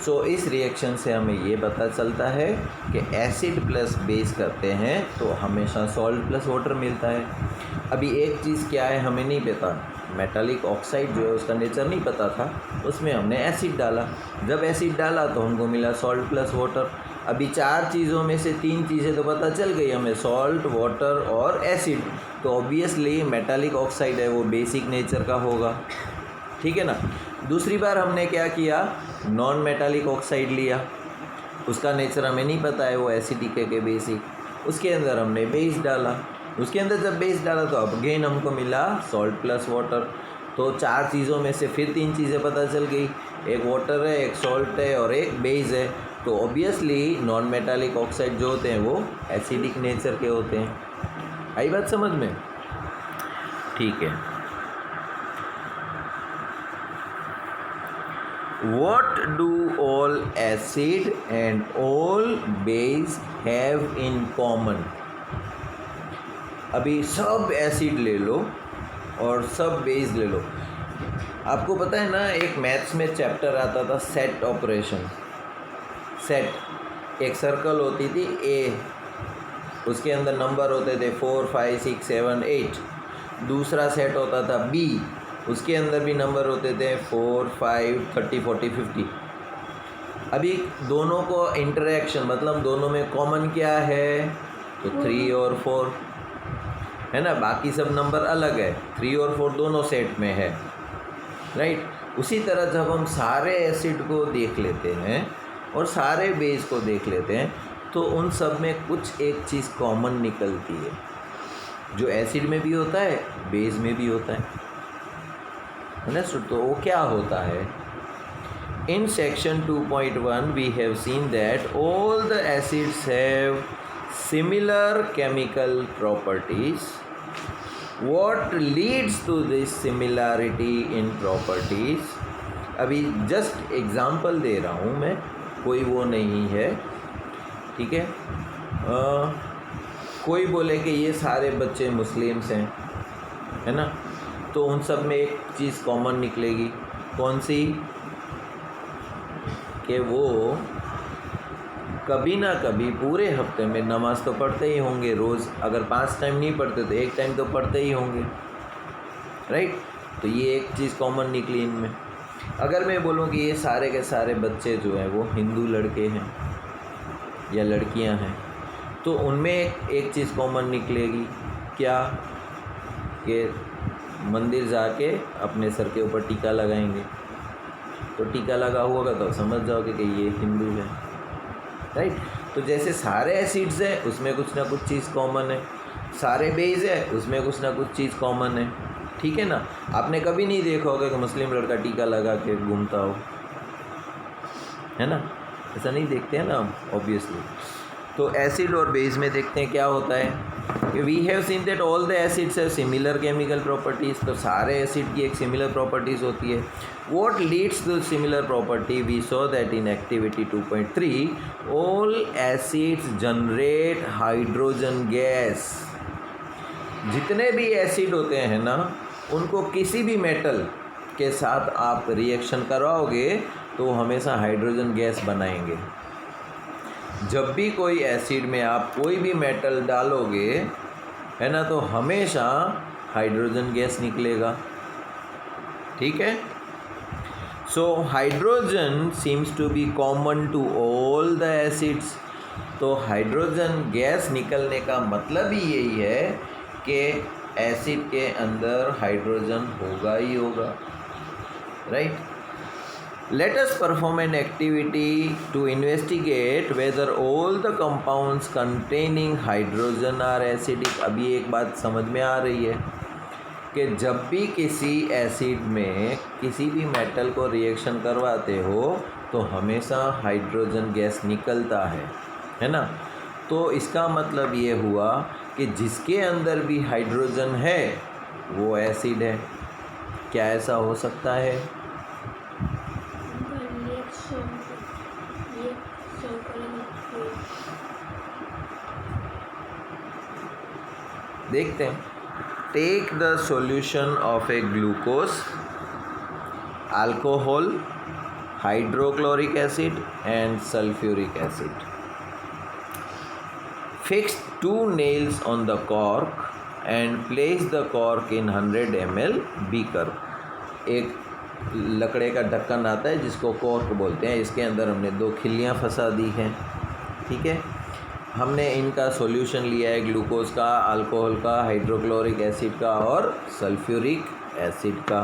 सो इस रिएक्शन से हमें ये पता चलता है कि एसिड प्लस बेस करते हैं तो हमेशा सॉल्ट प्लस वाटर मिलता है। अभी एक चीज़ क्या है हमें नहीं पता, मेटालिक ऑक्साइड जो है उसका नेचर नहीं पता था, उसमें हमने एसिड डाला, जब एसिड डाला तो हमको मिला सॉल्ट प्लस वाटर। अभी 4 चीज़ों में से 3 चीज़ें तो पता चल गई हमें, सॉल्ट, वाटर और एसिड, तो ऑब्वियसली मेटालिक ऑक्साइड है वो बेसिक नेचर का होगा, ठीक है ना। दूसरी बार हमने क्या किया, नॉन मेटालिक ऑक्साइड लिया, उसका नेचर हमें नहीं पता है, वो एसिडिक है कि बेसिक, उसके अंदर हमने बेस डाला, उसके अंदर जब बेस डाला तो अब अगेन हमको मिला सॉल्ट प्लस वाटर। तो 4 चीज़ों में से फिर 3 चीज़ें पता चल गई, एक वाटर है, एक सॉल्ट है और एक बेस है, तो ऑब्वियसली नॉन मेटालिक ऑक्साइड जो होते हैं वो एसिडिक नेचर के होते हैं। आई बात समझ में? ठीक है। What do all acid and all base have in common? अभी सब एसिड ले लो और सब बेस ले लो। आपको पता है ना, एक मैथ्स में चैप्टर आता था सेट ऑपरेशन। सेट एक सर्कल होती थी ए, उसके अंदर नंबर होते थे 4, 5, 6, 7, 8। दूसरा सेट होता था बी, उसके अंदर भी नंबर होते थे 4, 5, 30, 40, 50। अभी दोनों को इंटरेक्शन मतलब दोनों में कॉमन क्या है, तो 3 और 4 है ना, बाकी सब नंबर अलग है, 3 और 4 दोनों सेट में है, राइट। उसी तरह जब हम सारे एसिड को देख लेते हैं और सारे बेस को देख लेते हैं तो उन सब में कुछ एक चीज़ कॉमन निकलती है, जो एसिड में भी होता है बेस में भी होता है ना। तो वो क्या होता है? In section 2.1 we have seen that all the acids have similar chemical properties. What leads to this similarity in properties? अभी जस्ट एग्ज़ाम्पल दे रहा हूँ मैं, कोई वो नहीं है, ठीक है। कोई बोले कि ये सारे बच्चे मुस्लिम्स हैं, है ना, तो उन सब में एक चीज़ कॉमन निकलेगी, कौन सी? कि वो कभी ना कभी पूरे हफ्ते में नमाज़ तो पढ़ते ही होंगे रोज़, अगर 5 टाइम नहीं पढ़ते तो 1 टाइम तो पढ़ते ही होंगे, राइट। तो ये एक चीज़ कॉमन निकली इनमें। अगर मैं बोलूँ कि ये सारे के सारे बच्चे जो हैं वो हिंदू लड़के हैं या लड़कियां हैं, तो उनमें एक चीज़ कॉमन निकलेगी, क्या? कि मंदिर जाके अपने सर के ऊपर टीका लगाएंगे, तो टीका लगा हुआ तो समझ जाओगे कि ये हिंदू है, राइट। तो जैसे सारे एसिड्स हैं उसमें कुछ ना कुछ चीज़ कॉमन है, सारे बेस है उसमें कुछ ना कुछ चीज़ कॉमन है, ठीक है ना। आपने कभी नहीं देखा होगा कि मुस्लिम लड़का टीका लगा के घूमता हो, है ना, ऐसा नहीं देखते हैं ना हम ऑब्वियसली। तो एसिड और बेस में देखते हैं क्या होता है। We have seen that all the acids have similar chemical properties, तो सारे एसिड की एक सिमिलर प्रॉपर्टीज़ होती है। What leads to similar property? We saw that in activity 2.3 all acids generate hydrogen gas. जितने भी एसिड होते हैं ना, उनको किसी भी मेटल के साथ आप रिएक्शन करवाओगे तो हमेशा हाइड्रोजन गैस बनाएंगे। जब भी कोई एसिड में आप कोई भी मेटल डालोगे, है ना, तो हमेशा हाइड्रोजन गैस निकलेगा, ठीक है। So hydrogen seems to be common to all the acids. तो हाइड्रोजन गैस निकलने का मतलब ही यही है कि एसिड के अंदर हाइड्रोजन होगा ही होगा, right. Let us perform an activity to investigate whether all the compounds containing hydrogen are acidic। अभी एक बात समझ में आ रही है कि जब भी किसी एसिड में किसी भी मेटल को रिएक्शन करवाते हो तो हमेशा हाइड्रोजन गैस निकलता है ना। तो इसका मतलब ये हुआ कि जिसके अंदर भी हाइड्रोजन है वो एसिड है। क्या ऐसा हो सकता है? देखते हैं। Take the solution of a glucose, alcohol, hydrochloric acid and sulfuric acid. Fix 2 nails on the cork and place the cork in 100 ml beaker. एक लकड़े का ढक्कन आता है जिसको कॉर्क बोलते हैं, इसके अंदर हमने 2 खिल्लियाँ फंसा दी हैं। ठीक है, हमने इनका सॉल्यूशन लिया है ग्लूकोज का, अल्कोहल का, हाइड्रोक्लोरिक एसिड का और सल्फ्यूरिक एसिड का।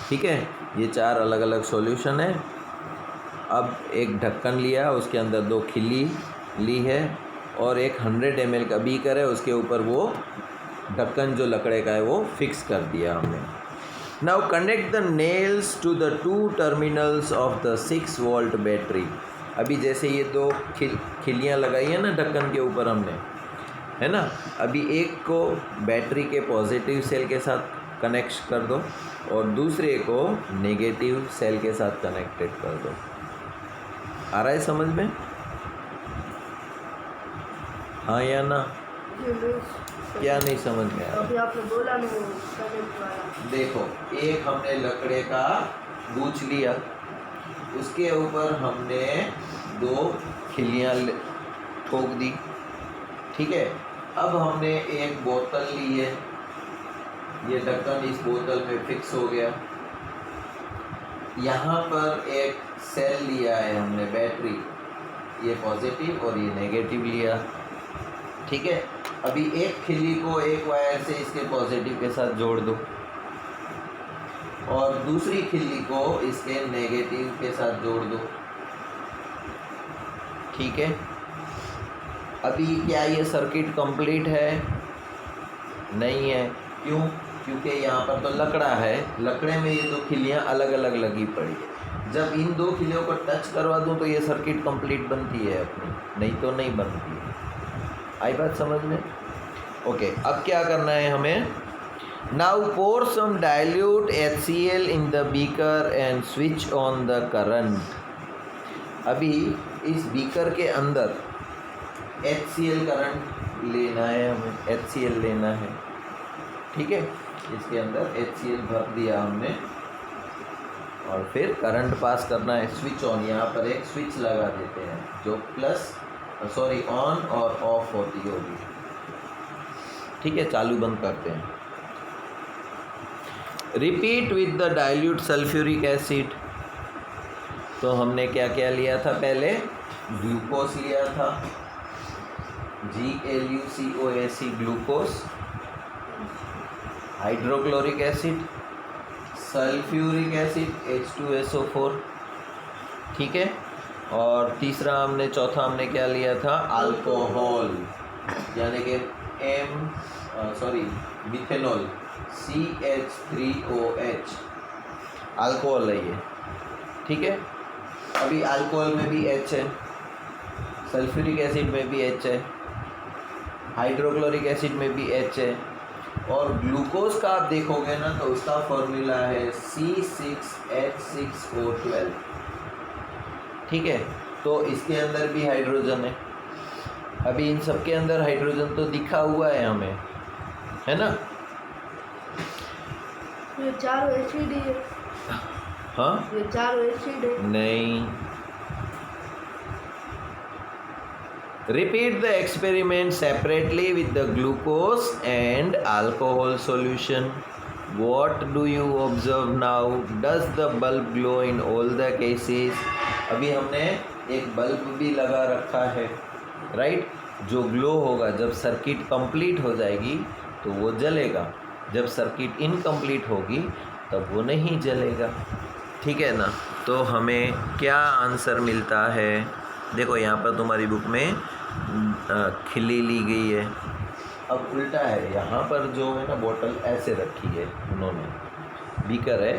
ठीक है, ये 4 अलग अलग सॉल्यूशन है। अब एक ढक्कन लिया, उसके अंदर 2 खिल्ली ली है और एक 100 ml का बीकर है, उसके ऊपर वो ढक्कन जो लकड़े का है वो फिक्स कर दिया हमने। Now connect the nails to the 2 terminals of the 6 volt battery. अभी जैसे ये 2 खिल्लियाँ लगाई है ना ढक्कन के ऊपर हमने, है ना, अभी एक को बैटरी के पॉजिटिव सेल के साथ कनेक्ट कर दो और दूसरे को नेगेटिव सेल के साथ कनेक्टेड कर दो। आ रहा है समझ में? हाँ या ना? क्या नहीं समझ में आया? अभी आपने बोला नहीं कनेक्ट वाला। देखो, एक हमने लकड़े का गूंच लिया, उसके ऊपर हमने 2 खिल्लियाँ ठोक दी। ठीक है, अब हमने एक बोतल ली है, ये ढक्कन इस बोतल में फिक्स हो गया। यहाँ पर एक सेल लिया है हमने बैटरी, ये पॉजिटिव और ये नेगेटिव लिया। ठीक है, अभी एक खिल्ली को एक वायर से इसके पॉजिटिव के साथ जोड़ दो और दूसरी खिल्ली को इसके नेगेटिव के साथ जोड़ दो। ठीक है, अभी क्या ये सर्किट कंप्लीट है? नहीं है। क्यों? क्योंकि यहाँ पर तो लकड़ा है, लकड़े में ये 2 खिल्लियाँ अलग अलग लगी पड़ी है। जब इन 2 खिल्लियों को टच करवा दूँ तो ये सर्किट कंप्लीट बनती है अपनी, नहीं तो नहीं बनती है। आई बात समझ में? ओके, अब क्या करना है हमें? Now pour some dilute HCl in the beaker and switch on the current. अभी इस बीकर के अंदर HCl करंट लेना है हमें, HCl लेना है। ठीक है, इसके अंदर HCl भर दिया हमने और फिर करंट पास करना है। स्विच ऑन, यहाँ पर एक स्विच लगा देते हैं जो ऑन और ऑफ होती होगी। ठीक है, चालू बंद करते हैं। Repeat with the dilute sulphuric acid. तो हमने क्या क्या लिया था? पहले ग्लूकोज लिया था, GLUCOAC glucose, hydrochloric acid, sulphuric acid H2SO4। ठीक है, और चौथा हमने क्या लिया था? अल्कोहल, यानी कि मिथेनॉल CH3OH, अल्कोहल है ये। ठीक है, अभी अल्कोहल में भी H है, सल्फ्यूरिक एसिड में भी H है, हाइड्रोक्लोरिक एसिड में भी H है और ग्लूकोज का आप देखोगे ना तो उसका फॉर्मूला है C6H6O12। ठीक है, तो इसके अंदर भी हाइड्रोजन है। अभी इन सब के अंदर हाइड्रोजन तो दिखा हुआ है हमें, है ना? ये 4 एसिड है। हाँ, ये 4 एसिड है। नहीं। Repeat the experiment separately with the glucose and alcohol solution. What do you observe now? Does the bulb glow in all the cases? अभी हमने एक बल्ब भी लगा रखा है, राइट, जो ग्लो होगा। जब सर्किट कंप्लीट हो जाएगी तो वो जलेगा, जब सर्किट इनकम्प्लीट होगी तब वो नहीं जलेगा। ठीक है ना? तो हमें क्या आंसर मिलता है? देखो यहाँ पर तुम्हारी बुक में खिल्ली ली गई है, अब उल्टा है। यहाँ पर जो है ना बोतल ऐसे रखी है उन्होंने, बीकर है,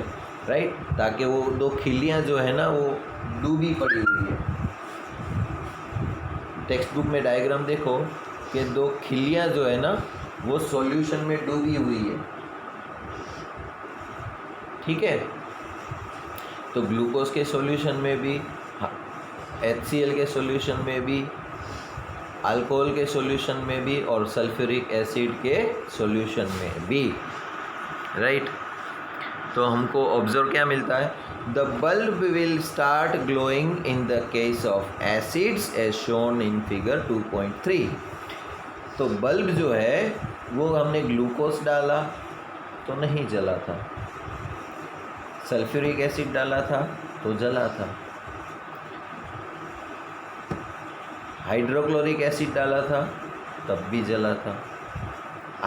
राइट, ताकि वो 2 खिल्लियाँ जो है ना वो डूबी पड़ी हुई है। टेक्स्ट बुक में डायग्राम देखो कि 2 खिल्लियाँ जो है ना वो सॉल्यूशन में डूबी हुई है। ठीक है, तो ग्लूकोज के सॉल्यूशन में भी, HCl के सॉल्यूशन में भी, अल्कोहल के सॉल्यूशन में भी और सल्फ्यूरिक एसिड के सॉल्यूशन में भी, राइट। तो हमको ऑब्जर्व क्या मिलता है? The bulb will start glowing in the case of acids as shown in figure 2.3. तो बल्ब जो है वो हमने ग्लूकोज डाला तो नहीं जला था, सल्फ्यूरिक एसिड डाला था तो जला था, हाइड्रोक्लोरिक एसिड डाला था तब भी जला था,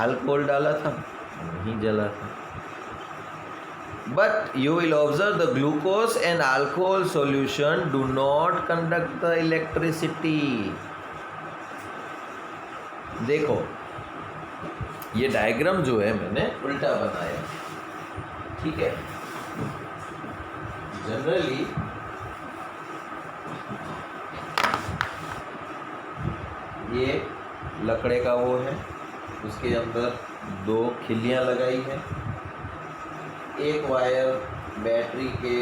अल्कोहल डाला था नहीं जला था. But you will observe the glucose and alcohol solution do not conduct the electricity. देखो ये डायग्राम जो है मैंने उल्टा बनाया, ठीक है. जनरली ये लकड़े का वो है, उसके अंदर 2 खिल्लियाँ लगाई है, एक वायर बैटरी के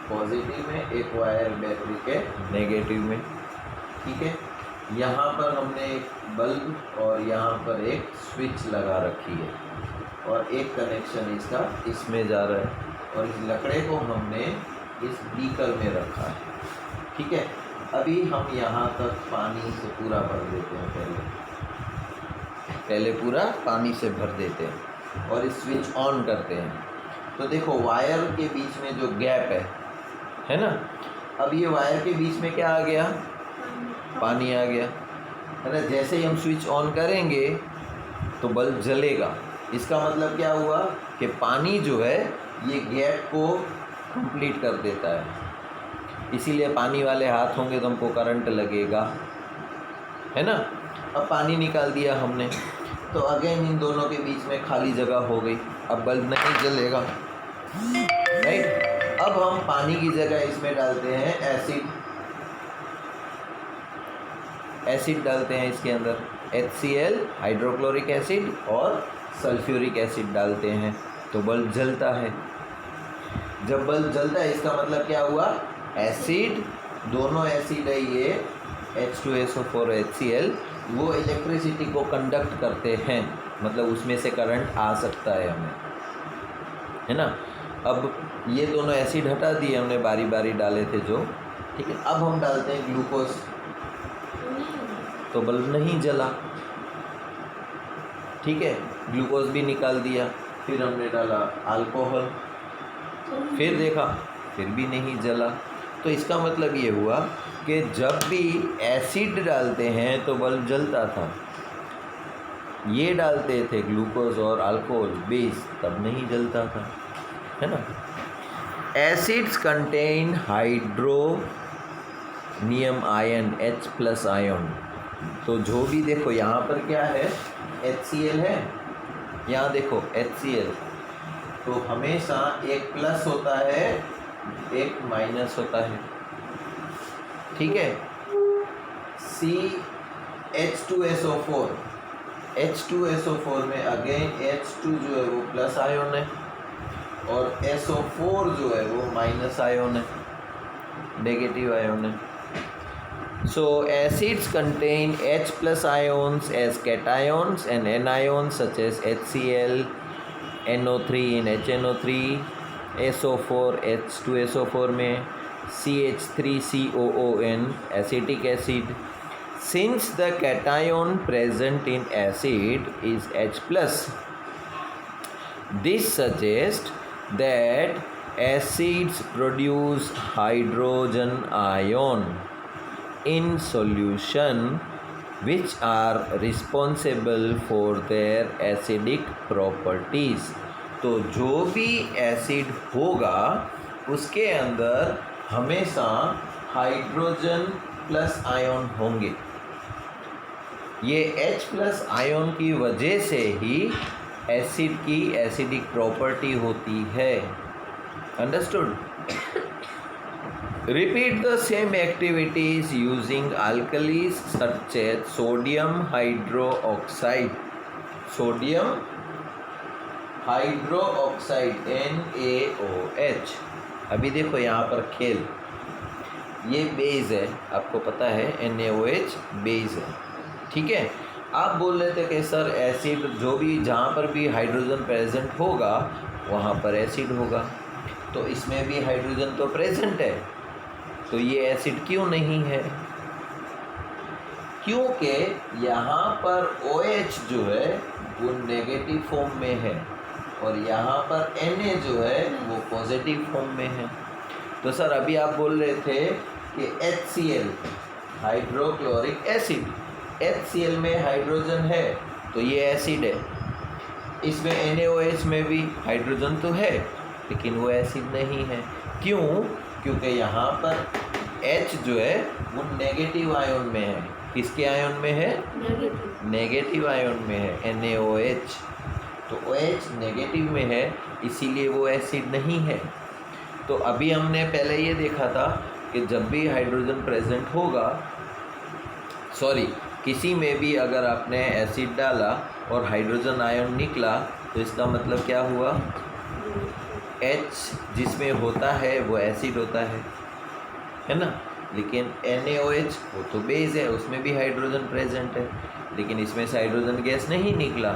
पॉजिटिव में, एक वायर बैटरी के नेगेटिव में, ठीक है. यहाँ पर हमने एक बल्ब और यहाँ पर एक स्विच लगा रखी है और एक कनेक्शन इसका इसमें जा रहा है और इस लकड़े को हमने इस बीकर में रखा है, ठीक है. अभी हम यहाँ तक पानी से पूरा भर देते हैं, पहले पूरा पानी से भर देते हैं और इस स्विच ऑन करते हैं. तो देखो वायर के बीच में जो गैप है ना, अब ये वायर के बीच में क्या आ गया, पानी आ गया, है ना. जैसे ही हम स्विच ऑन करेंगे तो बल्ब जलेगा. इसका मतलब क्या हुआ कि पानी जो है ये गैप को कंप्लीट कर देता है, इसीलिए पानी वाले हाथ होंगे तो हमको करंट लगेगा, है ना. अब पानी निकाल दिया हमने तो अगेन इन दोनों के बीच में खाली जगह हो गई, अब बल्ब नहीं जलेगा, राइट. अब हम पानी की जगह इसमें डालते हैं एसिड डालते हैं इसके अंदर, HCl हाइड्रोक्लोरिक एसिड और सल्फ्यूरिक एसिड डालते हैं तो बल्ब जलता है. जब बल्ब जलता है इसका मतलब क्या हुआ, एसिड, दोनों एसिड है ये H2SO4 HCl, वो इलेक्ट्रिसिटी को कंडक्ट करते हैं, मतलब उसमें से करंट आ सकता है हमें, है ना. अब ये दोनों एसिड हटा दिए हमने, बारी बारी डाले थे जो, ठीक है. अब हम डालते हैं ग्लूकोज तो बल्ब नहीं जला, ठीक है. ग्लूकोज भी निकाल दिया, फिर हमने डाला अल्कोहल, फिर देखा फिर भी नहीं जला. तो इसका मतलब ये हुआ कि जब भी एसिड डालते हैं तो बल्ब जलता था, ये डालते थे ग्लूकोज और अल्कोहल बेस तब नहीं जलता था, है ना. Acids contain hydronium ion H+ ion. तो जो भी देखो यहाँ पर क्या है, HCl है, यहाँ देखो HCl, तो हमेशा एक प्लस होता है एक माइनस होता है, ठीक है. H2SO4 में अगेन H2 जो है वो प्लस आयन है और SO4 जो है वो माइनस आयन है, नेगेटिव आयन है. So acids contain H+ ions as cations and anions such as HCl, NO3 in HNO3, SO4 H2SO4 में, CH3COON acetic acid. Since the cation present in acid is H+, this suggests that acids produce hydrogen ion in solution which are responsible for their acidic properties. तो जो भी acid होगा उसके अंदर हमेशा hydrogen plus ion होंगे. ये H+ ion की वजह से ही एसिड की एसिडिक प्रॉपर्टी होती है. Understood. Repeat the same activities using alkalis such as sodium hydroxide. Sodium hydroxide NaOH. अभी देखो यहाँ पर खेल, ये बेस है, आपको पता है NaOH बेस है, ठीक है. आप बोल रहे थे कि सर एसिड जो भी जहाँ पर भी हाइड्रोजन प्रेजेंट होगा वहाँ पर एसिड होगा. तो इसमें भी हाइड्रोजन तो प्रेजेंट है, तो ये एसिड क्यों नहीं है? क्योंकि यहाँ पर OH जो है वो नेगेटिव फॉर्म में है और यहाँ पर Na जो है वो पॉजिटिव फॉर्म में है। तो सर अभी आप बोल रहे थे कि HCl हाइड्रोक्लोरिक एसिड, HCl में हाइड्रोजन है तो ये एसिड है। इसमें NaOH में भी हाइड्रोजन तो है लेकिन वो एसिड नहीं है। क्यों? क्योंकि यहाँ पर H जो है वो नेगेटिव आयन में है। किसके आयन में है? नेगेटिव। नेगेटिव आयन में है, NaOH। तो OH नेगेटिव में है इसीलिए वो एसिड नहीं है। तो अभी हमने पहले ये देखा था कि जब भी हाइड्रोजन प्रेजेंट होगा, किसी में भी अगर आपने एसिड डाला और हाइड्रोजन आयन निकला तो इसका मतलब क्या हुआ? H जिसमें होता है वो एसिड होता है ना। लेकिन NaOH वो तो बेस है, उसमें भी हाइड्रोजन प्रेजेंट है लेकिन इसमें से हाइड्रोजन गैस नहीं निकला।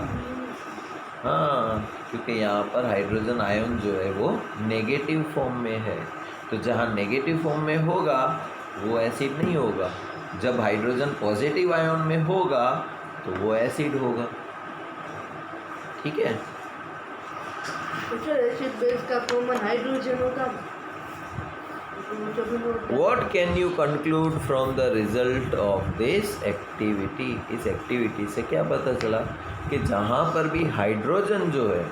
हाँ, क्योंकि यहाँ पर हाइड्रोजन आयन जो है वो नेगेटिव फॉर्म में है। तो जहाँ नेगेटिव फॉर्म में होगा वो एसिड नहीं होगा, जब हाइड्रोजन पॉजिटिव आयन में होगा तो वो एसिड होगा। ठीक है। तो सर एसिड बेस का कॉमन हाइड्रोजन होगा। What can you conclude from the result of this activity? इस एक्टिविटी से क्या पता चला कि जहाँ पर भी हाइड्रोजन जो है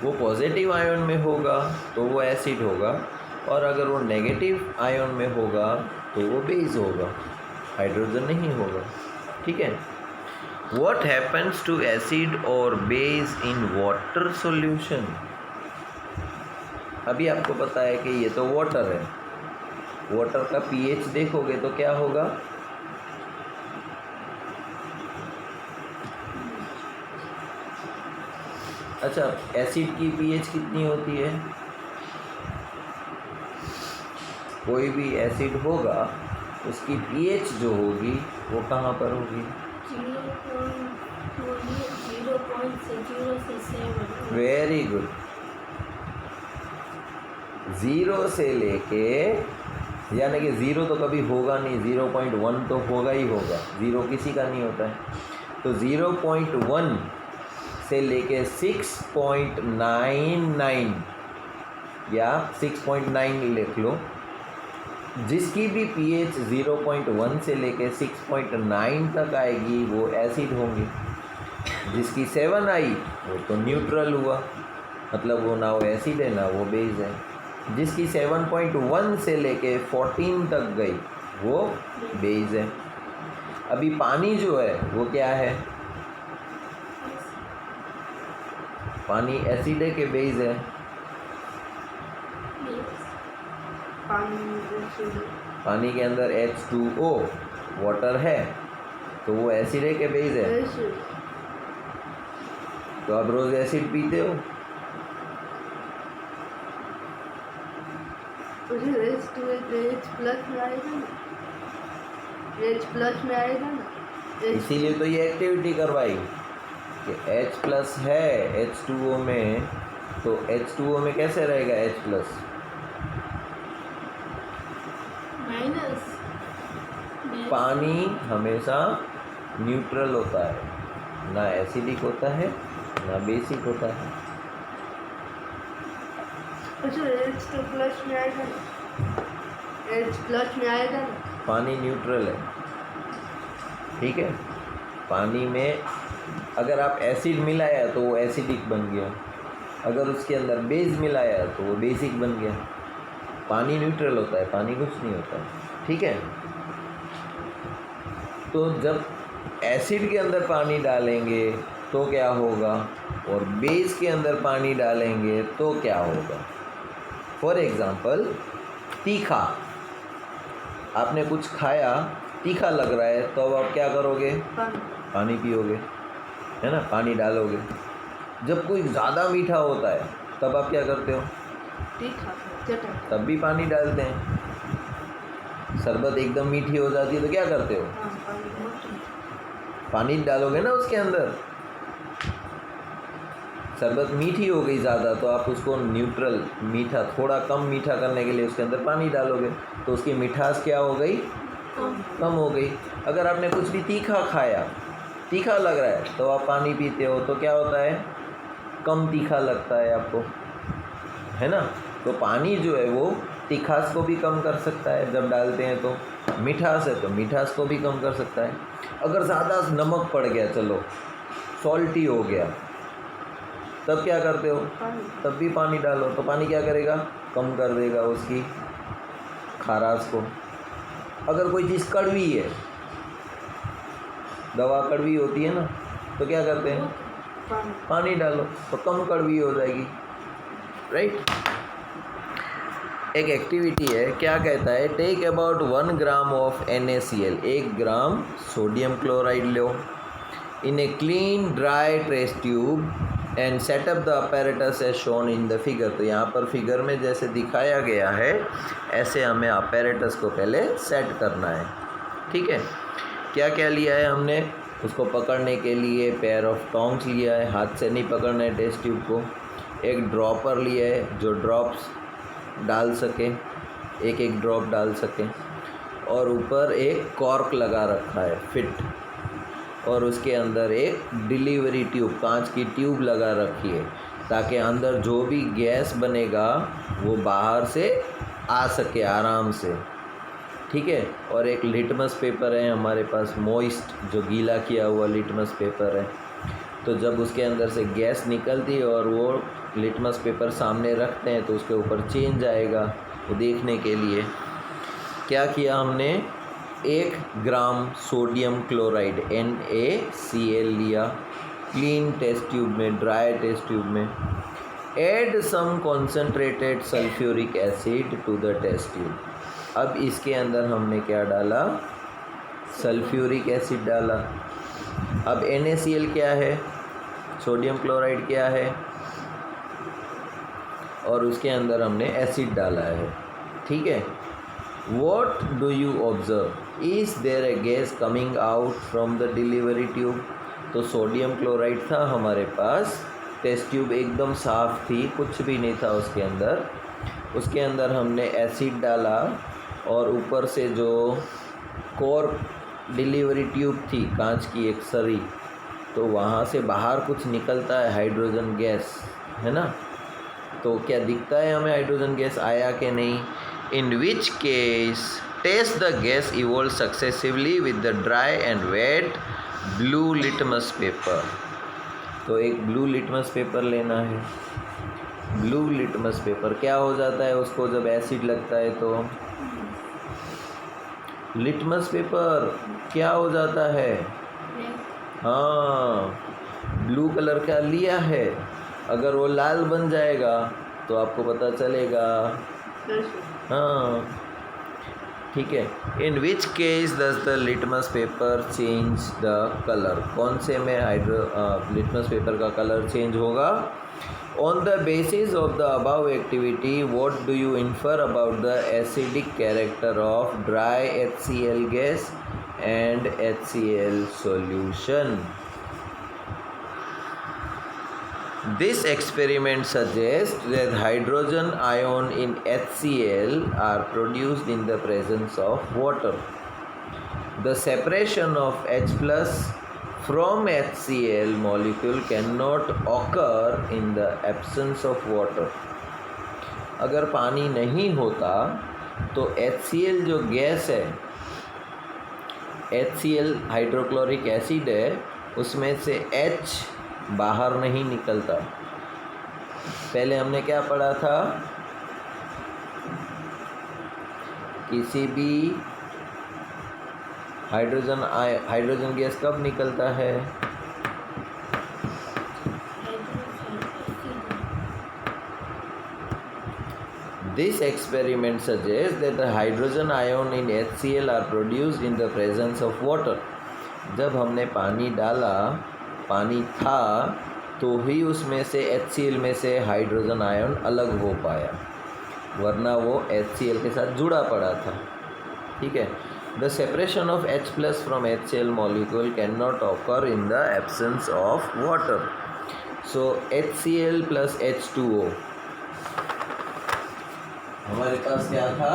वो पॉजिटिव आयन में होगा तो वो एसिड होगा और अगर वो नेगेटिव आयन में होगा तो वो बेस होगा, हाइड्रोजन नहीं होगा। ठीक है। What happens to acid or base in water solution? अभी आपको पता है कि ये तो वाटर है, वाटर का pH देखोगे तो क्या होगा? अच्छा, एसिड की pH कितनी होती है? कोई भी एसिड होगा उसकी pH जो होगी वो कहाँ पर होगी? 0.0 से 7। Very good. 0 से लेके, यानी कि 0 तो कभी होगा नहीं, 0.1 तो होगा ही होगा, 0 किसी का नहीं होता है। तो 0.1 से लेके 6.99 या 6.9 लिख लो, जिसकी भी pH 0.1 से लेके 6.9 तक आएगी वो एसिड होंगी। जिसकी 7 आई वो तो न्यूट्रल हुआ, मतलब वो ना वो एसिड है ना वो बेस है। जिसकी 7.1 से लेके 14 तक गई वो बेस है। अभी पानी जो है वो क्या है? पानी एसिड है कि बेस है? पानी के अंदर H2O वाटर है तो वो एसिड है कि बेस है? तो आप रोज एसिड पीते हो? H प्लस में आएगा ना, H प्लस में आएगा ना। इसीलिए तो ये एक्टिविटी करवाई कि H प्लस है H2O में, तो H2O में कैसे रहेगा H प्लस? माइनस। पानी हमेशा न्यूट्रल होता है, ना एसिडिक होता है ना बेसिक होता है। अच्छा H2 प्लस में आएगा ना, H प्लस में आएगा ना। पानी न्यूट्रल है, ठीक है। पानी में अगर आप एसिड मिलाया तो वो एसिडिक बन गया, अगर उसके अंदर बेस मिलाया तो वो बेसिक बन गया। पानी न्यूट्रल होता है, पानी कुछ नहीं होता है, ठीक है। तो जब एसिड के अंदर पानी डालेंगे तो क्या होगा और बेस के अंदर पानी डालेंगे तो क्या होगा? फॉर एग्ज़ाम्पल तीखा, आपने कुछ खाया, तीखा लग रहा है तो अब आप क्या करोगे? पानी पियोगे, है ना, पानी डालोगे। जब कोई ज़्यादा मीठा होता है तब आप क्या करते हो? तीखा तब भी पानी डालते हैं। शरबत एकदम मीठी हो जाती है तो क्या करते हो? पानी डालोगे ना उसके अंदर। शरबत मीठी हो गई ज़्यादा तो आप उसको न्यूट्रल मीठा, थोड़ा कम मीठा करने के लिए उसके अंदर पानी डालोगे तो उसकी मिठास क्या हो गई, कम हो गई। अगर आपने कुछ भी तीखा खाया, तीखा लग रहा है तो आप पानी पीते हो तो क्या होता है, कम तीखा लगता है आपको, है ना। तो पानी जो है वो तीखास को भी कम कर सकता है जब डालते हैं, तो मिठास है तो मिठास को भी कम कर सकता है। अगर ज़्यादा नमक पड़ गया, चलो सॉल्टी हो गया, तब क्या करते हो, तब भी पानी डालो तो पानी क्या करेगा, कम कर देगा उसकी खारास को। अगर कोई चीज़ कड़वी है, दवा कड़वी होती है ना, तो क्या करते हैं, पानी डालो तो कम कड़वी हो जाएगी, राइट। एक एक्टिविटी है, क्या कहता है, take about 1 gram of NaCl, 1 gram sodium chloride लो in a clean dry test tube and set up the apparatus as shown in the figure. तो यहाँ पर फिगर में जैसे दिखाया गया है ऐसे हमें अपैरेटस को पहले सेट करना है, ठीक है। क्या क्या लिया है हमने, उसको पकड़ने के लिए पेयर ऑफ टोंग्स लिया है, हाथ से नहीं पकड़ना है टेस्ट ट्यूब को। एक ड्रॉपर लिया है जो ड्रॉप्स डाल सके, एक एक ड्रॉप डाल सके, और ऊपर एक कॉर्क लगा रखा है फिट, और उसके अंदर एक डिलीवरी ट्यूब, कांच की ट्यूब लगा रखी है ताकि अंदर जो भी गैस बनेगा वो बाहर से आ सके आराम से, ठीक है। और एक लिटमस पेपर है हमारे पास, मॉइस्ट, जो गीला किया हुआ लिटमस पेपर है। तो जब उसके अंदर से गैस निकलती है और वो लिटमस पेपर सामने रखते हैं तो उसके ऊपर चेंज आएगा, वो देखने के लिए क्या किया हमने, 1 ग्राम सोडियम क्लोराइड NaCl लिया क्लीन टेस्ट ट्यूब में, ड्राई टेस्ट ट्यूब में। Add some concentrated sulphuric acid to the test tube. अब इसके अंदर हमने क्या डाला, सल्फ्यूरिक एसिड डाला। अब NaCl क्या है, सोडियम क्लोराइड क्या है, और उसके अंदर हमने एसिड डाला है, ठीक है। What do you observe? Is there a gas coming out from the delivery tube? तो सोडियम क्लोराइड था हमारे पास, टेस्ट ट्यूब एकदम साफ़ थी, कुछ भी नहीं था उसके अंदर। उसके अंदर हमने एसिड डाला और ऊपर से जो कॉर्क डिलीवरी ट्यूब थी, कांच की एक सरी, तो वहाँ से बाहर कुछ निकलता है, हाइड्रोजन गैस, है ना। तो क्या दिखता है हमें, हाइड्रोजन गैस आया कि नहीं। In which case test the gas evolve successively with the dry and wet blue litmus paper. तो एक ब्लू लिटमस पेपर लेना है। ब्लू लिटमस पेपर क्या हो जाता है उसको जब एसिड लगता है, तो लिटमस पेपर क्या हो जाता है, हाँ ब्लू कलर का लिया है, अगर वो लाल बन जाएगा तो आपको पता चलेगा, हाँ ठीक है। In which case does the litmus paper change the colour, कौन से में लिटमस पेपर का कलर चेंज होगा। On the basis of the above activity what do you infer about the acidic character of dry HCl gas and HCl solution. This experiment suggests that hydrogen ion in HCl are produced in the presence of water. The separation of H plus from HCl molecule cannot occur in the absence of water. अगर पानी नहीं होता तो HCl जो gas है, HCl hydrochloric acid है, उसमें से H बाहर नहीं निकलता। पहले हमने क्या पढ़ा था, किसी भी हाइड्रोजन गैस कब निकलता है, This experiment suggests that the hydrogen ion in HCl are produced in the presence of water. जब हमने पानी डाला, पानी था तो ही उसमें से HCl में से हाइड्रोजन आयन अलग हो पाया, वरना वो HCl के साथ जुड़ा पड़ा था, ठीक है। The separation of H plus from HCl molecule can not occur in the absence of water. So HCl plus H2O, हमारे पास क्या था?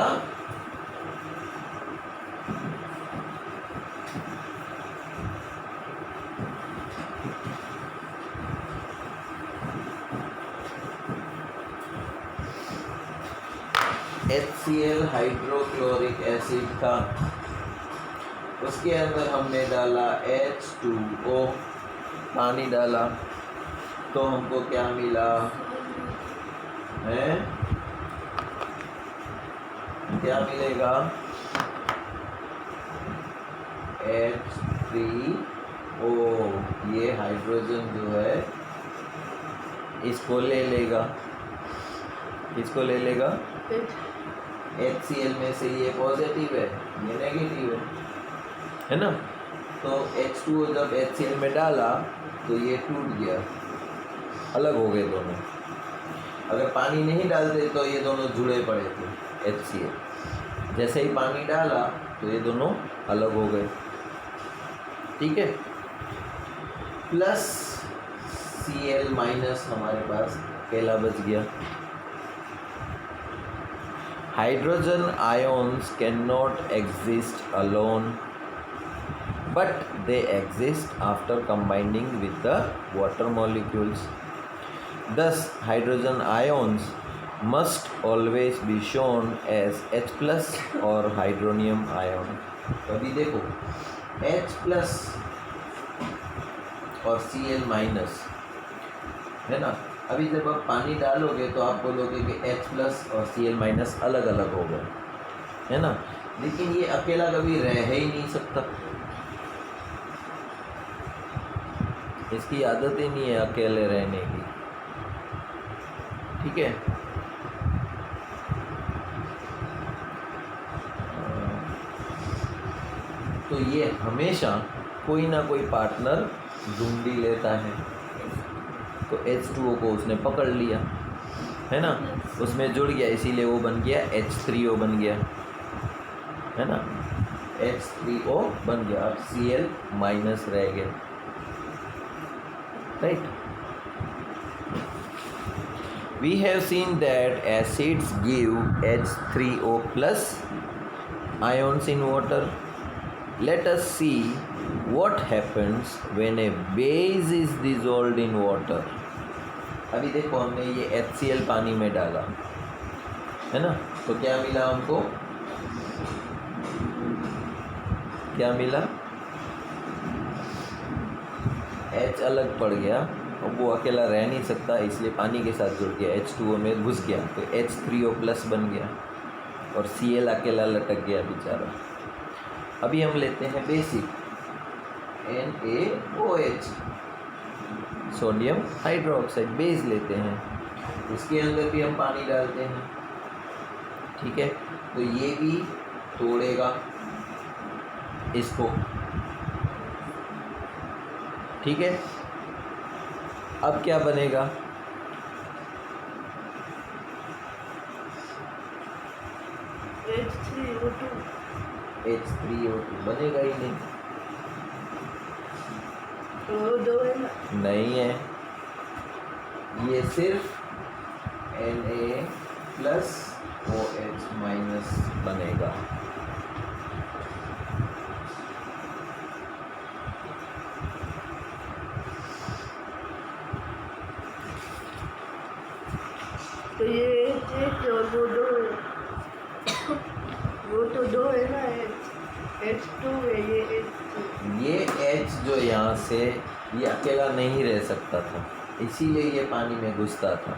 HCl हाइड्रोक्लोरिक एसिड था, उसके अंदर हमने डाला H2O, पानी डाला, तो हमको क्या मिला है? क्या मिलेगा? H3O। ये हाइड्रोजन जो है इसको ले लेगा, इसको ले लेगा। HCl में से ये पॉजिटिव है, ये नेगेटिव है ना? तो H2O जब HCl में डाला तो ये टूट गया, अलग हो गए दोनों। अगर पानी नहीं डालते तो ये दोनों जुड़े पड़े थे HCl, जैसे ही पानी डाला तो ये दोनों अलग हो गए, ठीक है। प्लस Cl माइनस हमारे पास अकेला बच गया। Hydrogen ions cannot exist alone, but they exist after combining with the water molecules. Thus, hydrogen ions must always be shown as H plus or hydronium ion. अभी देखो H plus और Cl minus है ना। अभी जब आप पानी डालोगे तो आप बोलोगे कि H प्लस और Cl माइनस अलग अलग हो गए, है ना। लेकिन ये अकेला कभी रह ही नहीं सकता, इसकी आदत ही नहीं है अकेले रहने की, ठीक है। तो ये हमेशा कोई ना कोई पार्टनर ढूंढ ही लेता है। तो H2O को उसने पकड़ लिया, है ना, उसमें जुड़ गया, इसीलिए वो बन गया H3O बन गया, है ना। H3O बन गया, अब Cl माइनस रह गया, right. We have seen that acids give H3O plus ions in water. Let us see what happens when a base is dissolved in water. अभी देखो हमने ये HCl पानी में डाला, है ना, तो क्या मिला हमको? क्या मिला? H अलग पड़ गया, अब वो अकेला रह नहीं सकता, इसलिए पानी के साथ जुड़ गया, H2O में घुस गया, तो H3O प्लस बन गया, और Cl अकेला लटक गया बेचारा। अभी हम लेते हैं basic NaOH, sodium hydroxide base लेते हैं, इसके अंदर भी हम पानी डालते हैं, ठीक है। तो ये भी तोड़ेगा इसको, ठीक है। अब क्या बनेगा? H3O2 बनेगा ही नहीं, दो है ना? नहीं है, ये सिर्फ Na प्लस OH माइनस बनेगा। तो ये एक और वो दो है, वो तो दो है ना, H2 है, ये H जो यहाँ से ये अकेला नहीं रह सकता था, इसीलिए ये पानी में घुसता था,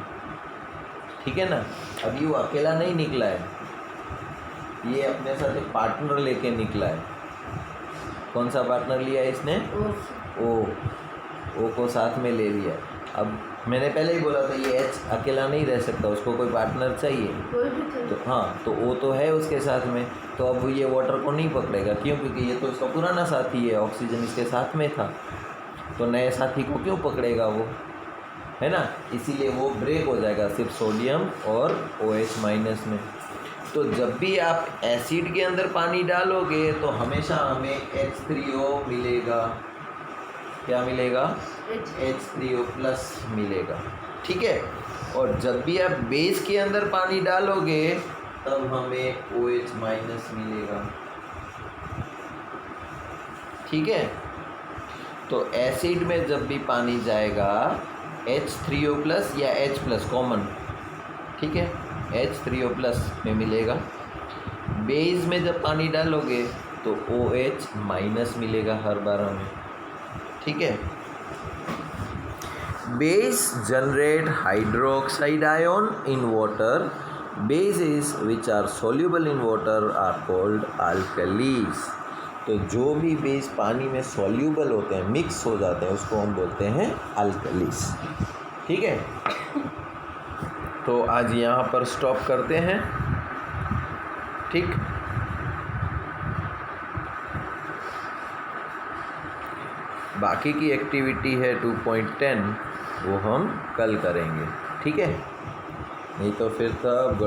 ठीक है ना। अभी वो अकेला नहीं निकला है, ये अपने साथ एक पार्टनर लेके निकला है। कौन सा पार्टनर लिया है इसने? O को साथ में ले लिया। अब मैंने पहले ही बोला था ये H अकेला नहीं रह सकता, उसको कोई पार्टनर चाहिए, तो हाँ, तो O तो है उसके साथ में, तो अब ये वाटर को नहीं पकड़ेगा, क्यों? क्योंकि ये तो इसका पुराना साथी है, ऑक्सीजन इसके साथ में था, तो नए साथी को क्यों पकड़ेगा वो, है ना। इसीलिए वो ब्रेक हो जाएगा सिर्फ सोडियम और OH माइनस में। तो जब भी आप एसिड के अंदर पानी डालोगे तो हमेशा हमें H3O मिलेगा, क्या मिलेगा? H H3O प्लस मिलेगा। ठीक है, और जब भी आप बेस के अंदर पानी डालोगे तब हमें OH माइनस मिलेगा। ठीक है, तो एसिड में जब भी पानी जाएगा H3O प्लस या H प्लस कॉमन, ठीक है, H3O प्लस में मिलेगा। बेस में जब पानी डालोगे तो OH माइनस मिलेगा हर बार हमें। ठीक है, base generate hydroxide ion in water. Bases which are soluble in water are called alkalis. तो जो भी बेस पानी में सोल्यूबल होते हैं, मिक्स हो जाते हैं, उसको हम बोलते हैं अल्कलीज। ठीक है, तो आज यहाँ पर स्टॉप करते हैं। ठीक, बाकी की एक्टिविटी है 2.10, वो हम कल करेंगे। ठीक है, नहीं तो फिर तब